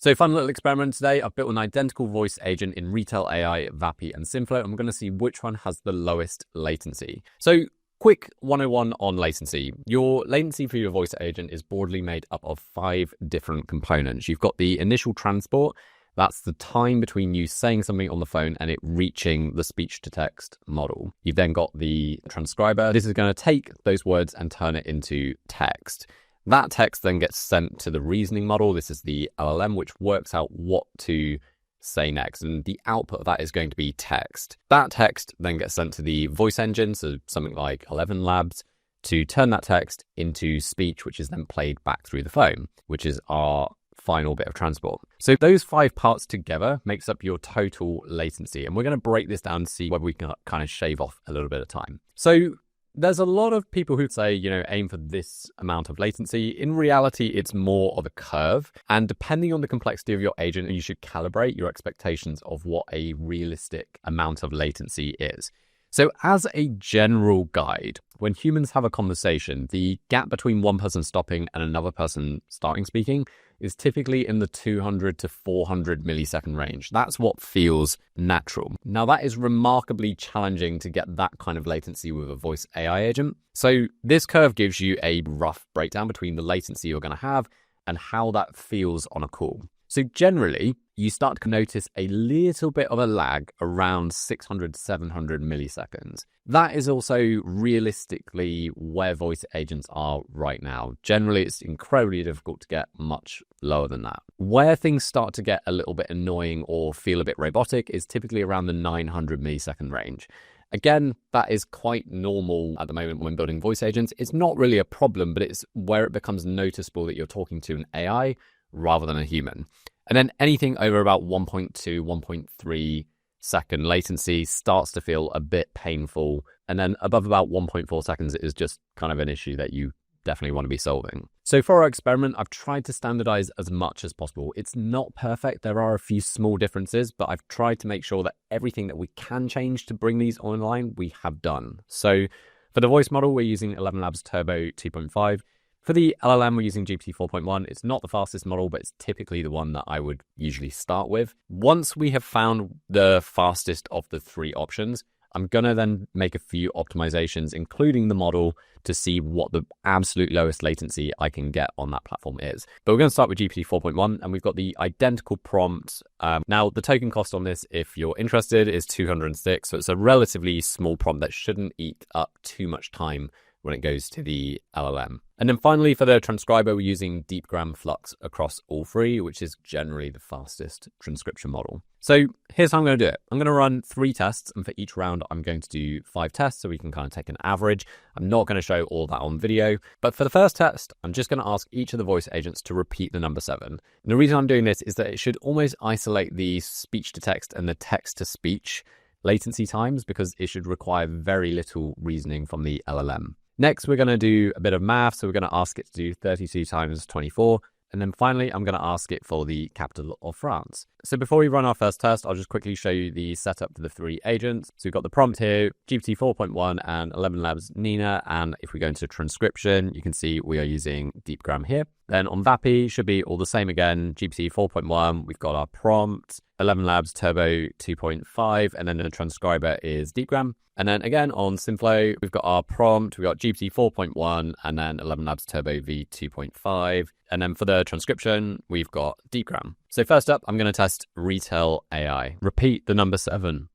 So fun little experiment today. I've built an identical voice agent in Retell AI, Vapi, and Synthflow. I'm going to see which one has the lowest latency. So quick 101 on latency. Your latency for your voice agent is broadly made up of 5 different components. You've got the initial transport. That's the time between you saying something on the phone and it reaching the speech-to-text model. You've then got the transcriber. This is going to take those words and turn it into text. That text then gets sent to the reasoning model. This is the LLM, which works out what to say next. And the output of that is going to be text. That text then gets sent to the voice engine, so something like 11 Labs, to turn that text into speech, which is then played back through the phone, which is our final bit of transport. So those 5 parts together makes up your total latency. And we're going to break this down to see whether we can kind of shave off a little bit of time. So there's a lot of people who say, aim for this amount of latency. In reality, it's more of a curve. And depending on the complexity of your agent, you should calibrate your expectations of what a realistic amount of latency is. So as a general guide, when humans have a conversation, the gap between one person stopping and another person starting speaking is typically in the 200 to 400 millisecond range. That's what feels natural. Now, that is remarkably challenging to get that kind of latency with a voice AI agent. So this curve gives you a rough breakdown between the latency you're going to have and how that feels on a call. So generally, you start to notice a little bit of a lag around 600, 700 milliseconds. That is also realistically where voice agents are right now. Generally, it's incredibly difficult to get much lower than that. Where things start to get a little bit annoying or feel a bit robotic is typically around the 900 millisecond range. Again, that is quite normal at the moment when building voice agents. It's not really a problem, but it's where it becomes noticeable that you're talking to an AI rather than a human. And then anything over about 1.2, 1.3 second latency starts to feel a bit painful. And then above about 1.4 seconds is just kind of an issue that you definitely want to be solving. So for our experiment, I've tried to standardize as much as possible. It's not perfect. There are a few small differences, but I've tried to make sure that everything that we can change to bring these online, we have done. So for the voice model, we're using 11 Labs Turbo 2.5. For the LLM, we're using GPT 4.1. It's not the fastest model, but it's typically the one that I would usually start with. Once we have found the fastest of the 3 options, I'm going to then make a few optimizations, including the model, to see what the absolute lowest latency I can get on that platform is. But we're going to start with GPT 4.1, and we've got the identical prompt. Now, the token cost on this, if you're interested, is 206. So it's a relatively small prompt that shouldn't eat up too much time when it goes to the LLM. And then finally, for the transcriber, we're using Deepgram Flux across all 3, which is generally the fastest transcription model. So here's how I'm going to do it. I'm going to run 3 tests, and for each round, I'm going to do 5 tests so we can kind of take an average. I'm not going to show all that on video, but for the first test, I'm just going to ask each of the voice agents to repeat the number 7. And the reason I'm doing this is that it should almost isolate the speech to text and the text to speech latency times, because it should require very little reasoning from the LLM. Next, we're going to do a bit of math. So we're going to ask it to do 32 times 24. And then finally, I'm going to ask it for the capital of France. So before we run our first test, I'll just quickly show you the setup for the 3 agents. So we've got the prompt here, GPT 4.1 and 11 Labs Nina. And if we go into transcription, you can see we are using Deepgram here. Then on Vapi, should be all the same again. GPT 4.1, we've got our prompt, 11 Labs Turbo 2.5, and then the transcriber is Deepgram. And then again on Synthflow, we've got our prompt, we've got GPT 4.1, and then 11 Labs Turbo V 2.5. And then for the transcription, we've got Deepgram. So first up, I'm going to test Retell AI. Repeat the number 7.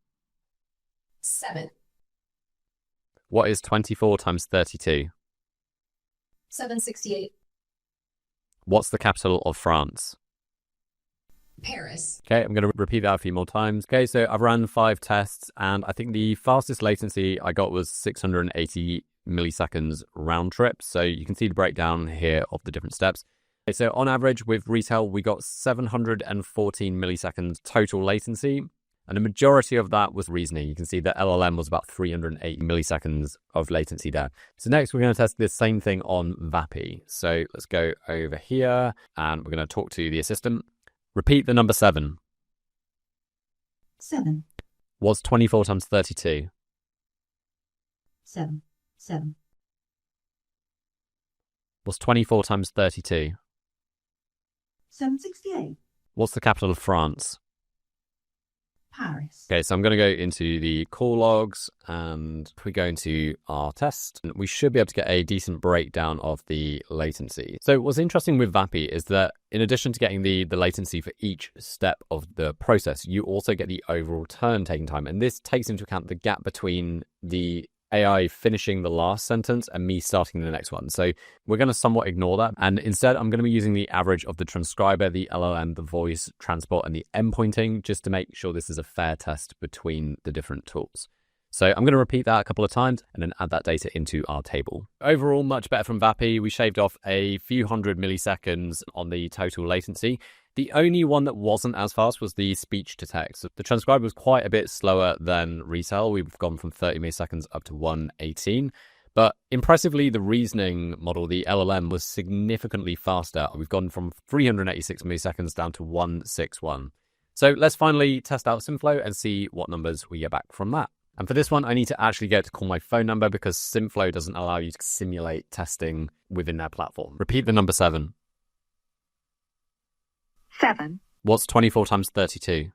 7. What is 24 times 32? 768. What's the capital of France? Paris. Okay, I'm going to repeat that a few more times. Okay, so I've run 5 tests, and I think the fastest latency I got was 680 milliseconds round trip. So you can see the breakdown here of the different steps. Okay, so on average with Retell, we got 714 milliseconds total latency, and the majority of that was reasoning. You can see the LLM was about 380 milliseconds of latency there. So next we're going to test this same thing on Vapi. So let's go over here, and we're going to talk to the assistant. Repeat the number 7. 7. What's 24 times 32? 7. 7. What's 24 times 32? 768. What's the capital of France? Paris. Okay, so I'm going to go into the call logs, and if we go into our test, we should be able to get a decent breakdown of the latency. So what's interesting with Vapi is that in addition to getting the latency for each step of the process, you also get the overall turn taking time. And this takes into account the gap between the AI finishing the last sentence and me starting the next one. So we're going to somewhat ignore that. And instead, I'm going to be using the average of the transcriber, the LLM, the voice, transport, and the endpointing, just to make sure this is a fair test between the different tools. So I'm going to repeat that a couple of times and then add that data into our table. Overall, much better from Vapi. We shaved off a few hundred milliseconds on the total latency. The only one that wasn't as fast was the speech to text. The transcriber was quite a bit slower than Retell. We've gone from 30 milliseconds up to 118. But impressively, the reasoning model, the LLM, was significantly faster. We've gone from 386 milliseconds down to 161. So let's finally test out Synthflow and see what numbers we get back from that. And for this one, I need to actually go to call my phone number because Synthflow doesn't allow you to simulate testing within their platform. Repeat the number 7. 7. What's 24 times 32?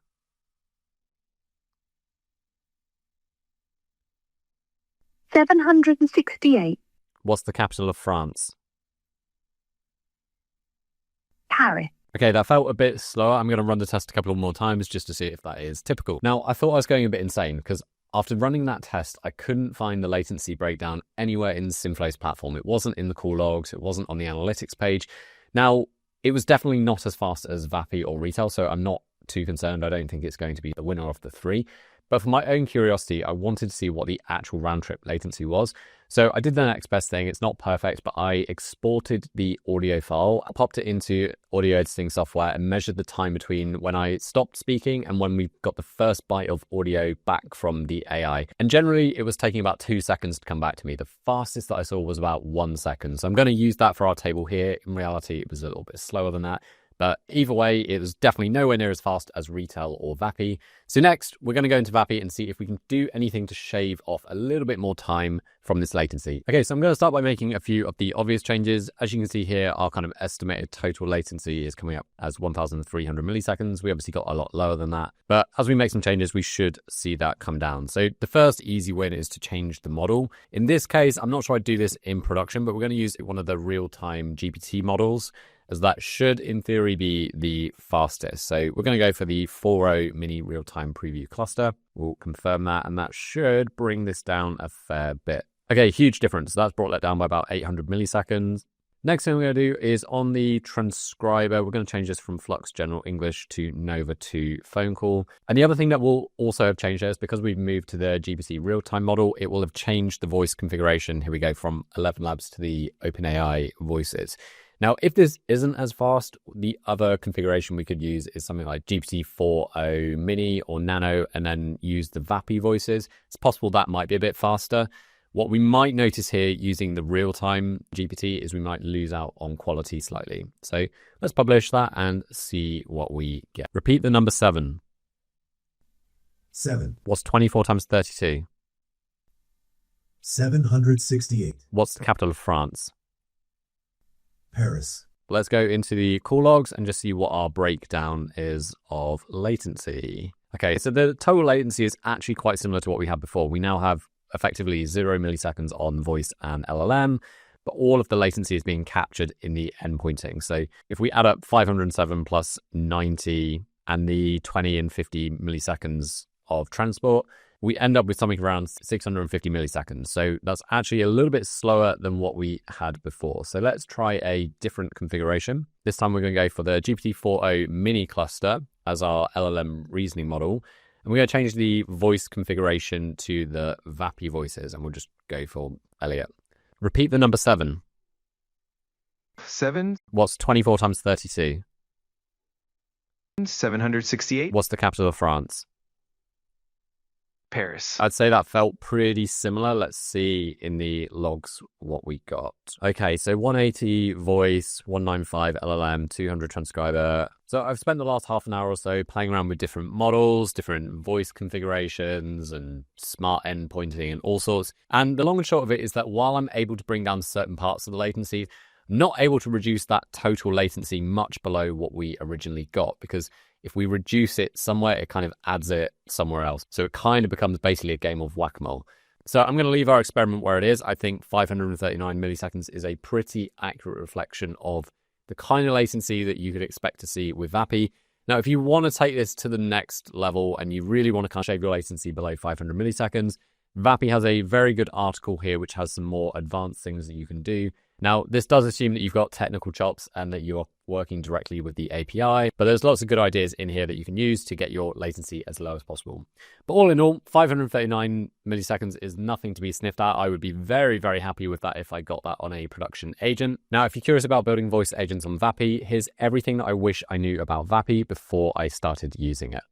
768. What's the capital of France? Paris. Okay, that felt a bit slower. I'm going to run the test a couple more times just to see if that is typical. Now, I thought I was going a bit insane because after running that test, I couldn't find the latency breakdown anywhere in Synthflow's platform. It wasn't in the call logs. It wasn't on the analytics page. Now, it was definitely not as fast as Vapi or Retell, so I'm not too concerned. I don't think it's going to be the winner of the three. But for my own curiosity, I wanted to see what the actual round trip latency was. So I did the next best thing. It's not perfect, but I exported the audio file, I popped it into audio editing software and measured the time between when I stopped speaking and when we got the first byte of audio back from the AI. And generally, it was taking about 2 seconds to come back to me. The fastest that I saw was about 1 second. So I'm going to use that for our table here. In reality, it was a little bit slower than that. But either way, it was definitely nowhere near as fast as Retell or Vapi. So next, we're going to go into Vapi and see if we can do anything to shave off a little bit more time from this latency. Okay, so I'm going to start by making a few of the obvious changes. As you can see here, our kind of estimated total latency is coming up as 1,300 milliseconds. We obviously got a lot lower than that. But as we make some changes, we should see that come down. So the first easy win is to change the model. In this case, I'm not sure I'd do this in production, but we're going to use one of the real-time GPT models, as that should, in theory, be the fastest. So we're going to go for the 4.0 mini real-time preview cluster. We'll confirm that, and that should bring this down a fair bit. Okay, huge difference. That's brought that down by about 800 milliseconds. Next thing we're going to do is on the transcriber, we're going to change this from Flux General English to Nova to phone call. And the other thing that will also have changed there is because we've moved to the GPT real-time model, it will have changed the voice configuration. Here we go from 11 Labs to the OpenAI voices. Now, if this isn't as fast, the other configuration we could use is something like GPT 4.0 Mini or Nano, and then use the Vapi voices. It's possible that might be a bit faster. What we might notice here using the real-time GPT is we might lose out on quality slightly. So let's publish that and see what we get. Repeat the number 7. 7. What's 24 times 32? 768. What's the capital of France? Paris. Let's go into the call logs and just see what our breakdown is of latency. Okay, so the total latency is actually quite similar to what we had before. We now have effectively 0 milliseconds on voice and LLM, but all of the latency is being captured in the endpointing. So if we add up 507 plus 90 and the 20 and 50 milliseconds of transport, we end up with something around 650 milliseconds. So that's actually a little bit slower than what we had before. So let's try a different configuration. This time we're going to go for the GPT 4.0 mini cluster as our LLM reasoning model. And we're going to change the voice configuration to the Vapi voices, and we'll just go for Elliot. Repeat the number 7. 7. What's 24 times 32? 768. What's the capital of France? Paris. I'd say that felt pretty similar. Let's see in the logs what we got. Okay, so 180 voice, 195 LLM, 200 transcriber. So I've spent the last half an hour or so playing around with different models, different voice configurations and smart endpointing and all sorts. And the long and short of it is that while I'm able to bring down certain parts of the latency, not able to reduce that total latency much below what we originally got, because if we reduce it somewhere, it kind of adds it somewhere else. So it kind of becomes basically a game of whack-a-mole. So I'm going to leave our experiment where it is. I think 539 milliseconds is a pretty accurate reflection of the kind of latency that you could expect to see with Vapi. Now, if you want to take this to the next level and you really want to kind of shave your latency below 500 milliseconds, Vapi has a very good article here which has some more advanced things that you can do. Now, this does assume that you've got technical chops and that you're working directly with the API, but there's lots of good ideas in here that you can use to get your latency as low as possible. But all in all, 539 milliseconds is nothing to be sniffed at. I would be very, very happy with that if I got that on a production agent. Now, if you're curious about building voice agents on Vapi, here's everything that I wish I knew about Vapi before I started using it.